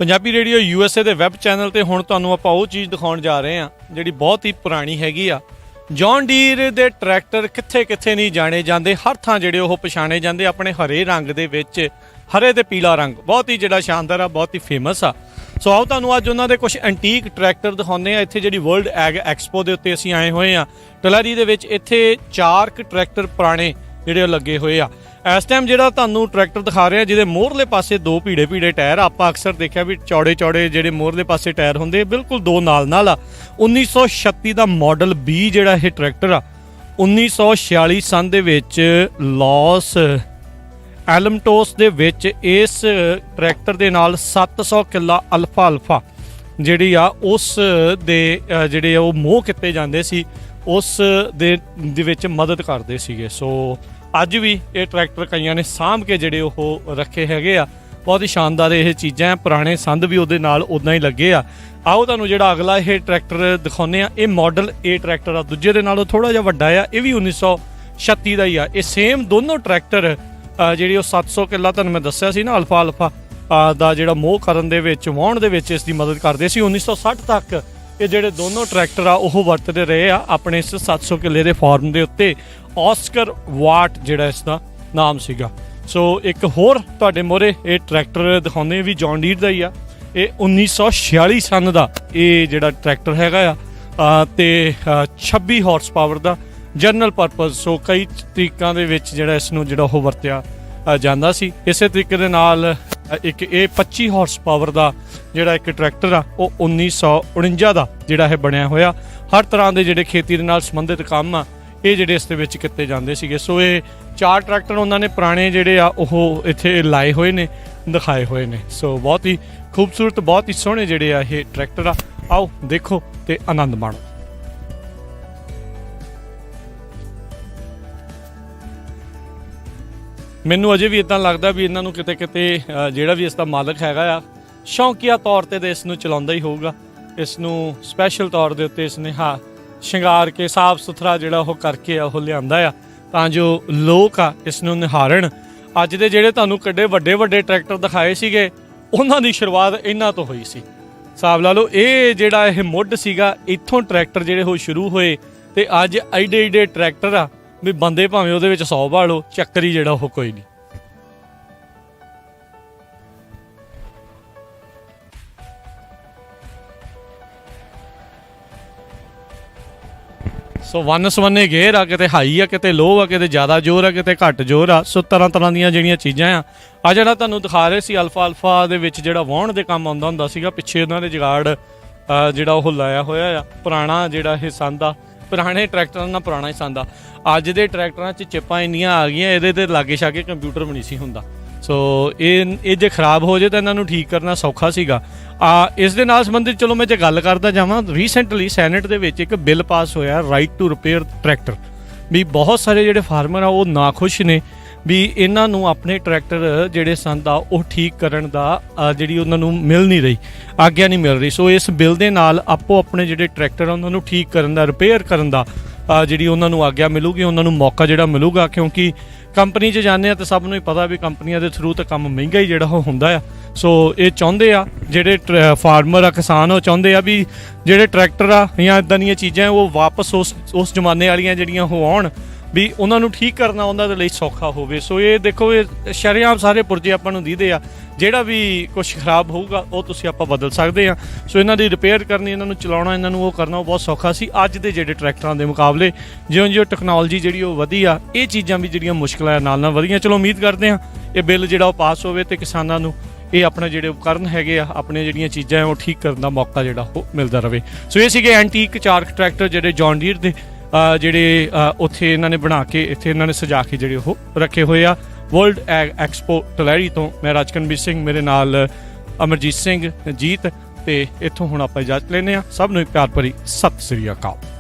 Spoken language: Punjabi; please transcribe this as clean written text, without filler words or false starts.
ਪੰਜਾਬੀ ਰੇਡੀਓ USA ਦੇ ਵੈਬ ਚੈਨਲ ਤੇ ਹੁਣ ਤੁਹਾਨੂੰ ਆਪਾਂ ਉਹ ਚੀਜ਼ ਦਿਖਾਉਣ ਜਾ ਰਹੇ ਹਾਂ ਜਿਹੜੀ ਬਹੁਤ ਹੀ ਪੁਰਾਣੀ ਹੈਗੀ ਆ। ਜੌਨ ਡੀਰ ਦੇ ਟਰੈਕਟਰ ਕਿੱਥੇ ਕਿੱਥੇ ਨਹੀਂ ਜਾਣੇ ਜਾਂਦੇ, ਹਰ ਥਾਂ ਜਿਹੜੇ ਉਹ ਪਛਾਣੇ ਜਾਂਦੇ ਆਪਣੇ ਹਰੇ ਰੰਗ ਦੇ ਵਿੱਚ। ਹਰੇ ਤੇ ਪੀਲਾ ਰੰਗ ਬਹੁਤ ਹੀ ਜਿਹੜਾ ਸ਼ਾਨਦਾਰ ਆ, ਬਹੁਤ ਹੀ ਫੇਮਸ ਆ। ਸੋ ਆਓ ਤੁਹਾਨੂੰ ਅੱਜ ਉਹਨਾਂ ਦੇ ਕੁਝ ਐਂਟੀਕ ਟਰੈਕਟਰ ਦਿਖਾਉਂਦੇ ਆ। ਇੱਥੇ ਜਿਹੜੀ ਵਰਲਡ ਐਗ ਐਕਸਪੋ ਦੇ ਉੱਤੇ ਅਸੀਂ ਆਏ ਹੋਏ ਆ ਟਲਹਰੀ ਦੇ ਵਿੱਚ। ਇੱਥੇ 4 ਟਰੈਕਟਰ ਪੁਰਾਣੇ ਜਿਹੜੇ ਉਹ ਲੱਗੇ ਹੋਏ ਆ। ਇਸ ਟਾਈਮ ਜਿਹੜਾ ਤੁਹਾਨੂੰ ਟਰੈਕਟਰ ਦਿਖਾ ਰਿਹਾ ਜਿਹਦੇ ਮੋਹਰਲੇ ਪਾਸੇ 2 ਭੀੜੇ ਟਾਇਰ, ਆਪਾਂ ਅਕਸਰ ਦੇਖਿਆ ਵੀ ਚੌੜੇ ਜਿਹੜੇ ਮੋਹਰਲੇ ਪਾਸੇ ਟਾਇਰ ਹੁੰਦੇ, ਬਿਲਕੁਲ 2 ਨਾਲ ਆ। 1936 ਦਾ ਮਾਡਲ B ਜਿਹੜਾ ਇਹ ਟਰੈਕਟਰ ਆ। 1946 ਸੰਨ ਦੇ ਵਿੱਚ ਲਾਸ ਐਲਮਟੋਸ ਦੇ ਵਿੱਚ ਇਸ ਟਰੈਕਟਰ ਦੇ ਨਾਲ 700 ਕਿੱਲਾ ਅਲਫਾ ਜਿਹੜੀ ਆ ਉਸ ਦੇ ਜਿਹੜੇ ਉਹ ਮੋਹ ਕੀਤੇ ਜਾਂਦੇ ਸੀ, ਉਸ ਦੇ ਵਿੱਚ ਮਦਦ ਕਰਦੇ ਸੀਗੇ। ਸੋ ਅੱਜ ਵੀ ਇਹ ਟਰੈਕਟਰ ਕਈਆਂ ਨੇ ਸਾਂਭ ਕੇ ਜਿਹੜੇ ਉਹ ਰੱਖੇ ਹੈਗੇ ਆ। ਬਹੁਤ ਹੀ ਸ਼ਾਨਦਾਰ ਇਹ ਚੀਜ਼ਾਂ, ਪੁਰਾਣੇ ਸੰਦ ਵੀ ਉਹਦੇ ਨਾਲ ਉੱਦਾਂ ਹੀ ਲੱਗੇ ਆ। ਆਓ ਤੁਹਾਨੂੰ ਜਿਹੜਾ ਅਗਲਾ ਇਹ ਟਰੈਕਟਰ ਦਿਖਾਉਂਦੇ ਆ। ਇਹ ਮਾਡਲ A ਟਰੈਕਟਰ ਆ, ਦੂਜੇ ਦੇ ਨਾਲੋਂ ਥੋੜ੍ਹਾ ਜਿਹਾ ਵੱਡਾ ਆ। ਇਹ ਵੀ 1936 ਦਾ ਹੀ ਆ। ਇਹ ਸੇਮ ਦੋਨੋਂ ਟਰੈਕਟਰ ਜਿਹੜੀ ਉਹ 700 ਕਿੱਲਾ ਤੁਹਾਨੂੰ ਮੈਂ ਦੱਸਿਆ ਸੀ ਨਾ, ਅਲਫਾ ਦਾ ਜਿਹੜਾ ਮੋਹ ਕਰਨ ਦੇ ਵਿੱਚ, ਵਾਹੁਣ ਦੇ ਵਿੱਚ ਇਸ ਦੀ ਮਦਦ ਕਰਦੇ ਸੀ। 1960 ਤੱਕ ਇਹ ਜਿਹੜੇ ਦੋਨੋਂ ਟਰੈਕਟਰ ਆ ਉਹ ਵਰਤਦੇ ਰਹੇ ਆ ਆਪਣੇ ਇਸ 700 ਕਿੱਲੇ ਦੇ ਫਾਰਮ ਦੇ ਉੱਤੇ। ਆਸਕਰ ਵਾਟ ਜਿਹੜਾ ਇਸ ਦਾ ਨਾਮ ਸੀਗਾ। ਸੋ ਇੱਕ ਹੋਰ ਤੁਹਾਡੇ ਮੋਹਰੇ ਇਹ ਟਰੈਕਟਰ ਦਿਖਾਉਂਦੇ ਵੀ ਜੌਨ ਡੀਰ ਦਾ ਹੀ ਆ। ਇਹ 1946 ਸੰਨ ਦਾ ਇਹ ਜਿਹੜਾ ਟਰੈਕਟਰ ਹੈਗਾ ਆ ਤੇ 26 ਹਾਰਸ ਪਾਵਰ ਦਾ ਜਨਰਲ ਪਰਪਸ। ਸੋ ਕਈ ਤਰੀਕਾਂ ਦੇ ਵਿੱਚ ਜਿਹੜਾ ਇਸ ਨੂੰ ਜਿਹੜਾ ਉਹ ਵਰਤਿਆ ਜਾਂਦਾ ਸੀ। ਇਸੇ ਤਰੀਕੇ ਦੇ ਨਾਲ ਇੱਕ ਇਹ 25 ਹਾਰਸ ਪਾਵਰ ਦਾ ਜਿਹੜਾ ਇੱਕ ਟਰੈਕਟਰ ਆ ਉਹ 1949 ਦਾ ਜਿਹੜਾ ਇਹ ਬਣਿਆ ਹੋਇਆ। ਹਰ ਤਰ੍ਹਾਂ ਦੇ ਜਿਹੜੇ ਖੇਤੀ ਦੇ ਨਾਲ ਸੰਬੰਧਿਤ ਕੰਮ ਆ ਇਹ ਜਿਹੜੇ ਇਸ ਦੇ ਵਿੱਚ ਕੀਤੇ ਜਾਂਦੇ ਸੀਗੇ। ਸੋ ਇਹ 4 ਟਰੈਕਟਰ ਉਹਨਾਂ ਨੇ ਪੁਰਾਣੇ ਜਿਹੜੇ ਆ ਉਹ ਇੱਥੇ ਲਾਏ ਹੋਏ ਨੇ, ਦਿਖਾਏ ਹੋਏ ਨੇ। ਸੋ ਬਹੁਤ ਹੀ ਖੂਬਸੂਰਤ, ਬਹੁਤ ਹੀ ਸੋਹਣੇ ਜਿਹੜੇ ਆ ਇਹ ਟਰੈਕਟਰ ਆ। ਆਓ ਦੇਖੋ ਤੇ ਆਨੰਦ ਮਾਣੋ। ਮੈਨੂੰ ਅਜੇ ਵੀ ਇੱਦਾਂ ਲੱਗਦਾ ਵੀ ਇਹਨਾਂ ਨੂੰ ਕਿਤੇ ਜਿਹੜਾ ਵੀ ਇਸ ਦਾ ਮਾਲਕ ਹੈਗਾ ਆ ਸ਼ੌਂਕੀਆ ਤੌਰ 'ਤੇ ਇਸ ਨੂੰ ਚਲਾਉਂਦਾ ਹੀ ਹੋਊਗਾ। ਇਸ ਨੂੰ ਸਪੈਸ਼ਲ ਤੌਰ ਦੇ ਉੱਤੇ ਇਸਨੇ ਸ਼ਿੰਗਾਰ ਕੇ ਸਾਫ ਸੁਥਰਾ ਜਿਹੜਾ ਉਹ ਕਰਕੇ ਉਹ ਲਿਆਂਦਾ ਆ ਤਾਂ ਜੋ ਲੋਕ ਆ ਇਸ ਨੂੰ ਨਿਹਾਰਨ। ਅੱਜ ਦੇ ਜਿਹੜੇ ਤੁਹਾਨੂੰ ਕਿੱਡੇ ਵੱਡੇ ਟਰੈਕਟਰ ਦਿਖਾਏ ਸੀਗੇ ਉਹਨਾਂ ਦੀ ਸ਼ੁਰੂਆਤ ਇਹਨਾਂ ਤੋਂ ਹੋਈ ਸੀ। ਹਿਸਾਬ ਲਾ ਲਓ ਇਹ ਜਿਹੜਾ ਇਹ ਮੁੱਢ ਸੀਗਾ, ਇੱਥੋਂ ਟਰੈਕਟਰ ਜਿਹੜੇ ਉਹ ਸ਼ੁਰੂ ਹੋਏ ਤੇ ਅੱਜ ਐਡੇ ਟਰੈਕਟਰ ਆ ਵੀ ਬੰਦੇ ਭਾਵੇਂ ਉਹਦੇ ਵਿੱਚ 100 ਭਾਲੋ, ਚੱਕਰ ਹੀ ਜਿਹੜਾ ਉਹ ਕੋਈ ਨਹੀਂ। ਸੋ ਵੰਨ ਸਵੰਨੇ ਗੇਅਰ ਆ, ਕਿਤੇ ਹਾਈ ਆ, ਕਿਤੇ ਲੋ ਆ, ਕਿਤੇ ਜ਼ਿਆਦਾ ਜ਼ੋਰ ਆ, ਕਿਤੇ ਘੱਟ ਜ਼ੋਰ ਆ। ਸੋ ਤਰ੍ਹਾਂ ਦੀਆਂ ਜਿਹੜੀਆਂ ਚੀਜ਼ਾਂ ਆ ਜਿਹੜਾ ਤੁਹਾਨੂੰ ਦਿਖਾ ਰਹੇ ਸੀ ਅਲਫਾ ਦੇ ਵਿੱਚ ਜਿਹੜਾ ਵਾਹੁਣ ਦੇ ਕੰਮ ਆਉਂਦਾ ਹੁੰਦਾ ਸੀਗਾ। ਪਿੱਛੇ ਉਹਨਾਂ ਦੇ ਜੁਗਾੜ ਜਿਹੜਾ ਉਹ ਲਾਇਆ ਹੋਇਆ ਆ। ਪੁਰਾਣਾ ਜਿਹੜਾ ਇਹ ਸੰਦ ਆ, ਪੁਰਾਣੇ ਟਰੈਕਟਰਾਂ ਨਾਲ ਪੁਰਾਣਾ ਹੀ ਸੰਦ ਆ। ਅੱਜ ਦੇ ਟਰੈਕਟਰਾਂ 'ਚ ਚਿੱਪਾਂ ਇੰਨੀਆਂ ਆ ਗਈਆਂ, ਇਹਦੇ ਤੇ ਲਾਗੇ ਛਾਗੇ ਕੰਪਿਊਟਰ ਵੀ ਨਹੀਂ ਸੀ ਹੁੰਦਾ। ਸੋ ਇਹ ਜੇ ਖਰਾਬ ਹੋ ਜਾਏ ਤਾਂ ਇਹਨਾਂ ਨੂੰ ਠੀਕ ਕਰਨਾ ਸੌਖਾ ਸੀਗਾ। ਇਸ ਦੇ ਨਾਲ ਸੰਬੰਧਿਤ ਚਲੋ ਮੈਂ ਜੇ ਗੱਲ ਕਰਦਾ ਜਾਵਾਂ, ਰੀਸੈਂਟਲੀ ਸੈਨੇਟ ਦੇ ਵਿੱਚ ਇੱਕ ਬਿੱਲ ਪਾਸ ਹੋਇਆ ਰਾਈਟ ਟੂ ਰਿਪੇਅਰ ਟਰੈਕਟਰ। ਵੀ ਬਹੁਤ ਸਾਰੇ ਜਿਹੜੇ ਫਾਰਮਰ ਆ ਉਹ ਨਾਖੁਸ਼ ਨੇ ਵੀ ਇਹਨਾਂ ਨੂੰ ਆਪਣੇ ਟਰੈਕਟਰ ਜਿਹੜੇ ਸੰਦ ਆ ਉਹ ਠੀਕ ਕਰਨ ਦਾ ਜਿਹੜੀ ਉਹਨਾਂ ਨੂੰ ਮਿਲ ਨਹੀਂ ਰਹੀ, ਆਗਿਆ ਨਹੀਂ ਮਿਲ ਰਹੀ। ਸੋ ਇਸ ਬਿੱਲ ਦੇ ਨਾਲ ਆਪੋ ਆਪਣੇ ਜਿਹੜੇ ਟਰੈਕਟਰ ਆ ਉਹਨਾਂ ਨੂੰ ਠੀਕ ਕਰਨ ਦਾ, ਰਿਪੇਅਰ ਕਰਨ ਦਾ ਜਿਹੜੀ ਉਹਨਾਂ ਨੂੰ ਆਗਿਆ ਮਿਲੂਗੀ, ਉਹਨਾਂ ਨੂੰ ਮੌਕਾ ਜਿਹੜਾ ਮਿਲੂਗਾ। ਕਿਉਂਕਿ ਕੰਪਨੀ 'ਚ ਜਾਂਦੇ ਆ ਤਾਂ ਸਭ ਨੂੰ ਹੀ ਪਤਾ ਵੀ ਕੰਪਨੀਆਂ ਦੇ ਥਰੂ ਤਾਂ ਕੰਮ ਮਹਿੰਗਾ ਹੀ ਜਿਹੜਾ ਉਹ ਹੁੰਦਾ ਆ। ਸੋ ਇਹ ਚਾਹੁੰਦੇ ਆ ਜਿਹੜੇ ਫਾਰਮਰ ਆ, ਕਿਸਾਨ, ਉਹ ਚਾਹੁੰਦੇ ਆ ਵੀ ਜਿਹੜੇ ਟਰੈਕਟਰ ਆ ਜਾਂ ਇੱਦਾਂ ਦੀਆਂ ਚੀਜ਼ਾਂ ਉਹ ਵਾਪਸ ਉਸ ਜ਼ਮਾਨੇ ਵਾਲੀਆਂ ਜਿਹੜੀਆਂ ਉਹ ਆਉਣ, ਵੀ ਉਹਨਾਂ ਨੂੰ ਠੀਕ ਕਰਨਾ ਉਹਨਾਂ ਦੇ ਲਈ ਸੌਖਾ ਹੋਵੇ। ਸੋ ਇਹ ਦੇਖੋ, ਇਹ ਸ਼ਰੇਆਮ ਸਾਰੇ ਪੁਰਜੇ ਆਪਾਂ ਨੂੰ ਦੀਦੇ ਆ। ਜਿਹੜਾ ਵੀ ਕੁਛ ਖਰਾਬ ਹੋਊਗਾ ਉਹ ਤੁਸੀਂ ਆਪਾਂ ਬਦਲ ਸਕਦੇ ਆ। ਸੋ ਇਹਨਾਂ ਦੀ ਰਿਪੇਅਰ ਕਰਨੀ, ਇਹਨਾਂ ਨੂੰ ਚਲਾਉਣਾ, ਇਹਨਾਂ ਨੂੰ ਉਹ ਕਰਨਾ ਉਹ ਬਹੁਤ ਸੌਖਾ ਸੀ ਅੱਜ ਦੇ ਜਿਹੜੇ ਟਰੈਕਟਰਾਂ ਦੇ ਮੁਕਾਬਲੇ। ਜਿਉਂ ਟੈਕਨੋਲੋਜੀ ਜਿਹੜੀ ਉਹ ਵਧੀ ਆ, ਇਹ ਚੀਜ਼ਾਂ ਵੀ ਜਿਹੜੀਆਂ ਮੁਸ਼ਕਿਲਾਂ ਨਾਲ ਵਧੀਆਂ। ਚਲੋ ਉਮੀਦ ਕਰਦੇ ਆ ਇਹ ਬਿੱਲ ਜਿਹੜਾ ਉਹ ਪਾਸ ਹੋਵੇ ਤੇ ਕਿਸਾਨਾਂ ਨੂੰ ਇਹ ਆਪਣੇ ਜਿਹੜੇ ਉਪਕਰਨ ਹੈਗੇ ਆ, ਆਪਣੇ ਜਿਹੜੀਆਂ ਚੀਜ਼ਾਂ ਉਹ ਠੀਕ ਕਰਨ ਦਾ ਮੌਕਾ ਜਿਹੜਾ ਉਹ ਮਿਲਦਾ ਰਹੇ। ਸੋ ਇਹ ਸੀਗੇ ਐਂਟੀਕ 4 ਟਰੈਕਟਰ ਜਿਹੜੇ ਜੌਨ ਡੀਰ ਦੇ ਜਿਹੜੇ ਉੱਥੇ ਇਹਨਾਂ ਨੇ ਬਣਾ ਕੇ ਇੱਥੇ ਇਹਨਾਂ ਨੇ ਸਜਾ ਕੇ ਜਿਹੜੇ ਉਹ ਰੱਖੇ ਹੋਏ ਆ। ਵਰਲਡ ਐਗ ਐਕਸਪੋ ਟਲਹਰੀ ਤੋਂ ਮੈਂ ਰਾਜਕਨਵੀਰ ਸਿੰਘ, ਮੇਰੇ ਨਾਲ ਅਮਰਜੀਤ ਸਿੰਘ ਜੀਤ, ਤੇ ਇੱਥੋਂ ਹੁਣ ਆਪਾਂ ਇਜਾਜ਼ਤ ਲੈਂਦੇ ਹਾਂ। ਸਭ ਨੂੰ ਪਿਆਰ ਭਰੀ ਸਤਿ ਸ੍ਰੀ ਅਕਾਲ।